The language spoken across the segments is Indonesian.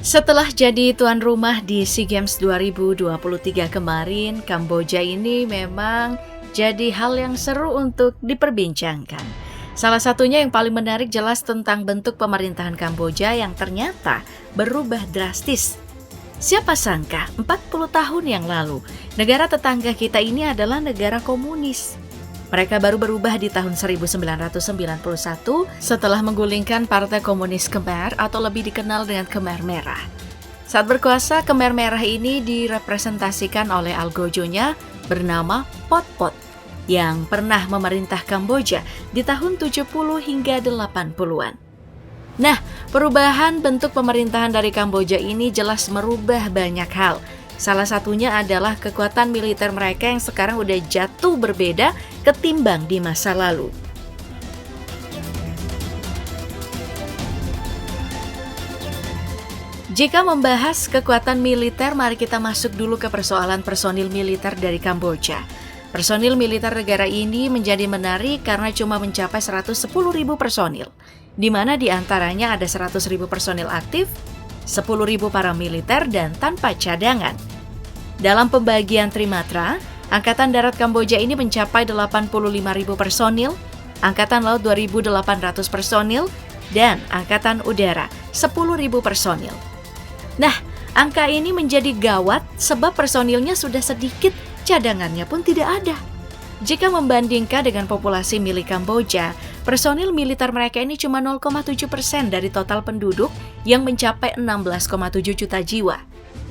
Setelah jadi tuan rumah di SEA Games 2023 kemarin, Kamboja ini memang jadi hal yang seru untuk diperbincangkan. Salah satunya yang paling menarik jelas tentang bentuk pemerintahan Kamboja yang ternyata berubah drastis. Siapa sangka 40 tahun yang lalu, negara tetangga kita ini adalah negara komunis. Mereka baru berubah di tahun 1991 setelah menggulingkan Partai Komunis Khmer atau lebih dikenal dengan Khmer Merah. Saat berkuasa, Khmer Merah ini direpresentasikan oleh algojonya bernama Pol Pot yang pernah memerintah Kamboja di tahun 70 hingga 80-an. Nah, perubahan bentuk pemerintahan dari Kamboja ini jelas merubah banyak hal. Salah satunya adalah kekuatan militer mereka yang sekarang udah jatuh berbeda ketimbang di masa lalu. Jika membahas kekuatan militer, mari kita masuk dulu ke persoalan personil militer dari Kamboja. Personil militer negara ini menjadi menarik karena cuma mencapai 110.000 personil, di mana di antaranya ada 100.000 personil aktif, 10.000 paramiliter dan tanpa cadangan. Dalam pembagian trimatra, Angkatan Darat Kamboja ini mencapai 85.000 personil, Angkatan Laut 2.800 personil, dan Angkatan Udara 10.000 personil. Nah, angka ini menjadi gawat sebab personilnya sudah sedikit, cadangannya pun tidak ada. Jika membandingkan dengan populasi milik Kamboja, personil militer mereka ini cuma 0,7% dari total penduduk yang mencapai 16,7 juta jiwa.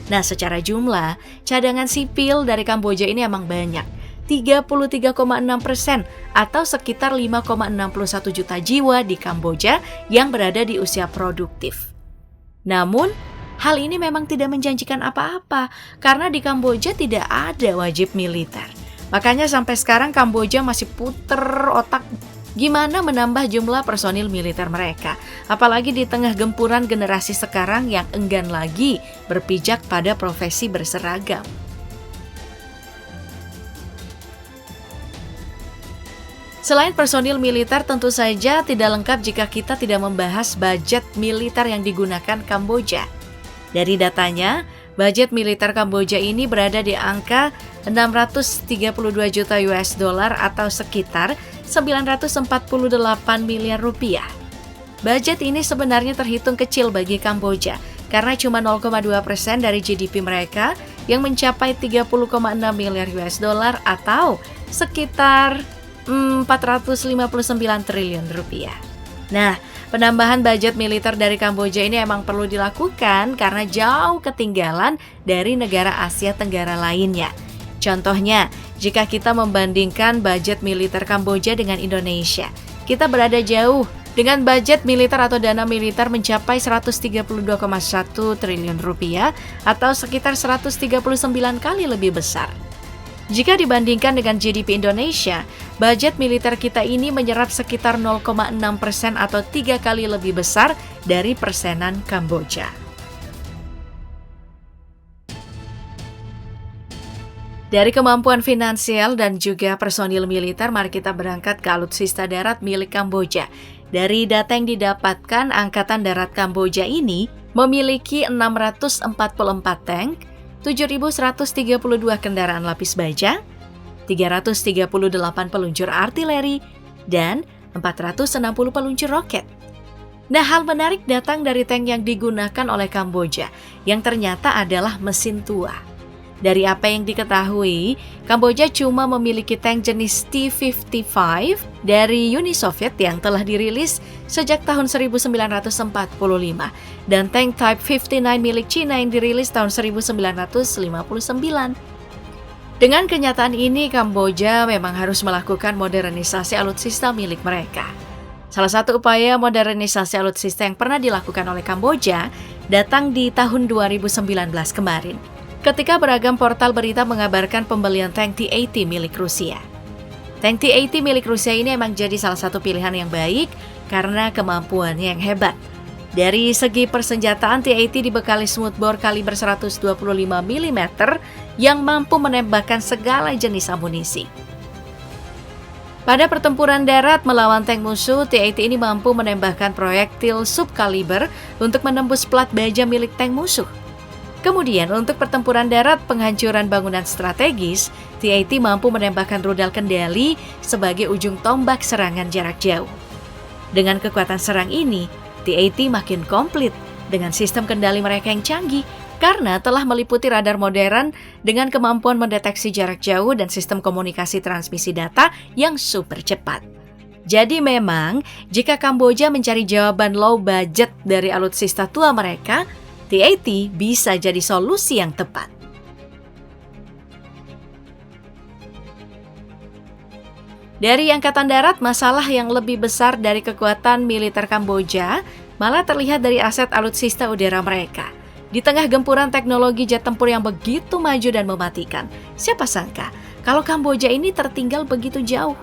Nah, secara jumlah, cadangan sipil dari Kamboja ini emang banyak, 33,6% atau sekitar 5,61 juta jiwa di Kamboja yang berada di usia produktif. Namun, hal ini memang tidak menjanjikan apa-apa karena di Kamboja tidak ada wajib militer. Makanya sampai sekarang Kamboja masih puter otak gimana menambah jumlah personil militer mereka. Apalagi di tengah gempuran generasi sekarang yang enggan lagi berpijak pada profesi berseragam. Selain personil militer, tentu saja tidak lengkap jika kita tidak membahas budget militer yang digunakan Kamboja. Dari datanya, budget militer Kamboja ini berada di angka 632 juta US dollar atau sekitar 948 miliar rupiah. Budget ini sebenarnya terhitung kecil bagi Kamboja karena cuma 0,2% dari GDP mereka yang mencapai 30,6 miliar US dollar atau sekitar 459 triliun rupiah. Nah, penambahan budget militer dari Kamboja ini emang perlu dilakukan karena jauh ketinggalan dari negara Asia Tenggara lainnya. Contohnya, jika kita membandingkan budget militer Kamboja dengan Indonesia, kita berada jauh dengan budget militer atau dana militer mencapai 132,1 triliun rupiah atau sekitar 139 kali lebih besar. Jika dibandingkan dengan GDP Indonesia, budget militer kita ini menyerap sekitar 0,6% atau 3 kali lebih besar dari persenan Kamboja. Dari kemampuan finansial dan juga personil militer, mari kita berangkat ke alutsista darat milik Kamboja. Dari data yang didapatkan, Angkatan Darat Kamboja ini memiliki 644 tank, 7.132 kendaraan lapis baja, 338 peluncur artileri, dan 460 peluncur roket. Nah, hal menarik datang dari tank yang digunakan oleh Kamboja, yang ternyata adalah mesin tua. Dari apa yang diketahui, Kamboja cuma memiliki tank jenis T-55 dari Uni Soviet yang telah dirilis sejak tahun 1945 dan tank Type 59 milik Cina yang dirilis tahun 1959. Dengan kenyataan ini, Kamboja memang harus melakukan modernisasi alutsista milik mereka. Salah satu upaya modernisasi alutsista yang pernah dilakukan oleh Kamboja datang di tahun 2019 kemarin, ketika beragam portal berita mengabarkan pembelian tank T-80 milik Rusia. Tank T-80 milik Rusia ini memang jadi salah satu pilihan yang baik karena kemampuannya yang hebat. Dari segi persenjataan, T-80 dibekali smoothbore kaliber 125 mm yang mampu menembakkan segala jenis amunisi. Pada pertempuran darat melawan tank musuh, T-80 ini mampu menembakkan proyektil subkaliber untuk menembus plat baja milik tank musuh. Kemudian untuk pertempuran darat penghancuran bangunan strategis, T-80 mampu menembakkan rudal kendali sebagai ujung tombak serangan jarak jauh. Dengan kekuatan serang ini, T-80 makin komplit dengan sistem kendali mereka yang canggih karena telah meliputi radar modern dengan kemampuan mendeteksi jarak jauh dan sistem komunikasi transmisi data yang super cepat. Jadi memang, jika Kamboja mencari jawaban low budget dari alutsista tua mereka, T-80 bisa jadi solusi yang tepat. Dari Angkatan Darat, masalah yang lebih besar dari kekuatan militer Kamboja malah terlihat dari aset alutsista udara mereka. Di tengah gempuran teknologi jet tempur yang begitu maju dan mematikan, siapa sangka kalau Kamboja ini tertinggal begitu jauh.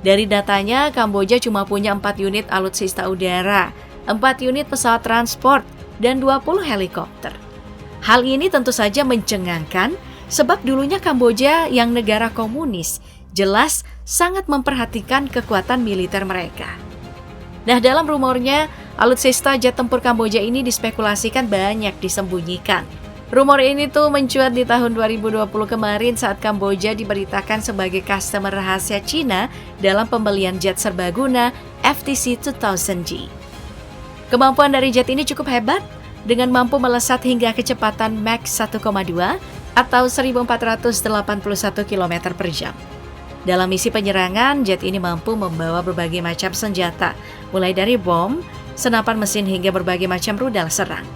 Dari datanya, Kamboja cuma punya 4 unit alutsista udara, 4 unit pesawat transport, dan 20 helikopter. Hal ini tentu saja mencengangkan sebab dulunya Kamboja yang negara komunis jelas sangat memperhatikan kekuatan militer mereka. Nah, dalam rumornya, alutsista jet tempur Kamboja ini dispekulasikan banyak disembunyikan. Rumor ini tuh mencuat di tahun 2020 kemarin saat Kamboja diberitakan sebagai customer rahasia Cina dalam pembelian jet serbaguna FTC 2000G. Kemampuan dari jet ini cukup hebat dengan mampu melesat hingga kecepatan Mach 1,2 atau 1481 km per jam. Dalam misi penyerangan, jet ini mampu membawa berbagai macam senjata, mulai dari bom, senapan mesin hingga berbagai macam rudal serang.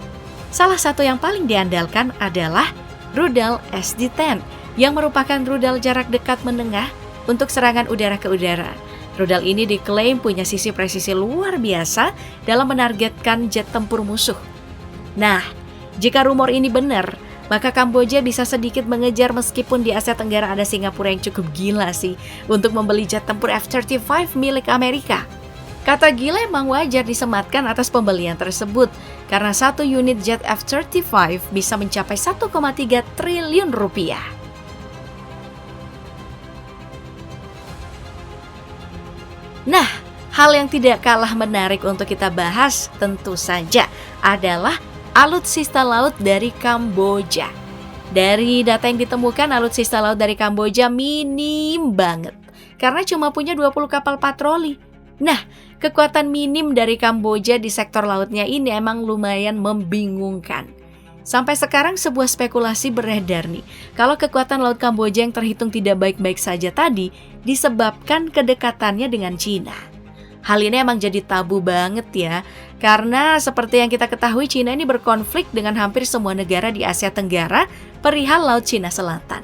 Salah satu yang paling diandalkan adalah rudal SD-10 yang merupakan rudal jarak dekat menengah untuk serangan udara ke udara. Rudal ini diklaim punya sisi presisi luar biasa dalam menargetkan jet tempur musuh. Nah, jika rumor ini benar, maka Kamboja bisa sedikit mengejar meskipun di Asia Tenggara ada Singapura yang cukup gila sih untuk membeli jet tempur F-35 milik Amerika. Kata gila emang wajar disematkan atas pembelian tersebut karena satu unit jet F-35 bisa mencapai 1,3 triliun rupiah. Nah, hal yang tidak kalah menarik untuk kita bahas tentu saja adalah alutsista laut dari Kamboja. Dari data yang ditemukan, alutsista laut dari Kamboja minim banget karena cuma punya 20 kapal patroli. Nah, kekuatan minim dari Kamboja di sektor lautnya ini emang lumayan membingungkan. Sampai sekarang sebuah spekulasi beredar nih, kalau kekuatan laut Kamboja yang terhitung tidak baik-baik saja tadi disebabkan kedekatannya dengan Cina. Hal ini emang jadi tabu banget ya, karena seperti yang kita ketahui Cina ini berkonflik dengan hampir semua negara di Asia Tenggara perihal Laut Cina Selatan.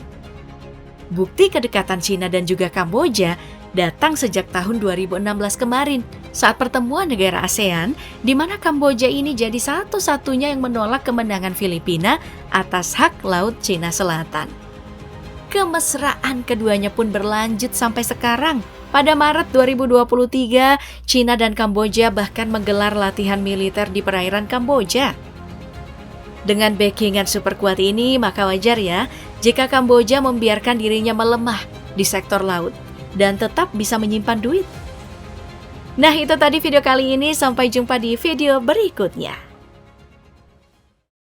Bukti kedekatan Cina dan juga Kamboja datang sejak tahun 2016 kemarin saat pertemuan negara ASEAN di mana Kamboja ini jadi satu-satunya yang menolak kemenangan Filipina atas hak Laut Cina Selatan. Kemesraan keduanya pun berlanjut sampai sekarang. Pada Maret 2023, Cina dan Kamboja bahkan menggelar latihan militer di perairan Kamboja. Dengan backingan super kuat ini, maka wajar ya jika Kamboja membiarkan dirinya melemah di sektor laut dan tetap bisa menyimpan duit. Nah, itu tadi video kali ini. Sampai jumpa di video berikutnya.